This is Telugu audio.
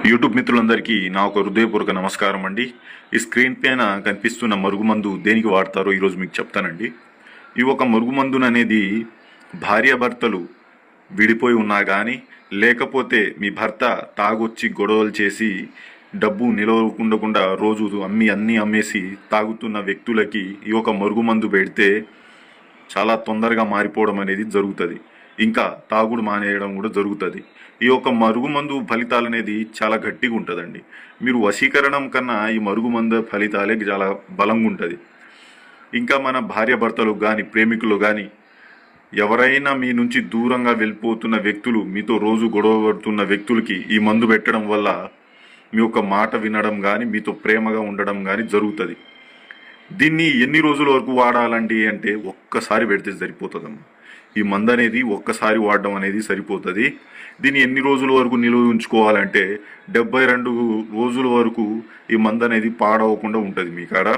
యూట్యూబ్ మిత్రులందరికీ నా ఒక హృదయపూర్వక నమస్కారం అండి. ఈ స్క్రీన్ పైన కనిపిస్తున్న మరుగుమందు దేనికి వాడతారో ఈరోజు మీకు చెప్తానండి. ఈ ఒక మరుగుమందును అనేది భార్యాభర్తలు విడిపోయి ఉన్నా కానీ, లేకపోతే మీ భర్త తాగొచ్చి గొడవలు చేసి డబ్బు నిలవకుండా రోజు అన్నీ అమ్మేసి తాగుతున్న వ్యక్తులకి ఈ ఒక మరుగుమందు పెడితే చాలా తొందరగా మారిపోవడం అనేది జరుగుతుంది. ఇంకా తాగుడు మానేయడం కూడా జరుగుతుంది. ఈ యొక్క మరుగుమందు ఫలితాలు అనేది చాలా గట్టిగా ఉంటుందండి. మీరు వశీకరణం కన్నా ఈ మరుగుమందు ఫలితాలే చాలా బలంగా ఉంటుంది. ఇంకా మన భార్యాభర్తలు కానీ, ప్రేమికులు కానీ, ఎవరైనా మీ నుంచి దూరంగా వెళ్ళిపోతున్న వ్యక్తులు, మీతో రోజు గొడవ పడుతున్న వ్యక్తులకి ఈ మందు పెట్టడం వల్ల మీ యొక్క మాట వినడం కానీ, మీతో ప్రేమగా ఉండడం కానీ జరుగుతుంది. దీన్ని ఎన్ని రోజుల వరకు వాడాలండి అంటే ఒక్కసారి పెడితే సరిపోతుందమ్మా. ఈ మందు అనేది ఒక్కసారి వాడడం అనేది సరిపోతుంది. దీన్ని ఎన్ని రోజుల వరకు నిల్వ ఉంచుకోవాలంటే 72 రోజుల వరకు ఈ మందు అనేది పాడవకుండా ఉంటుంది మీ కాడ.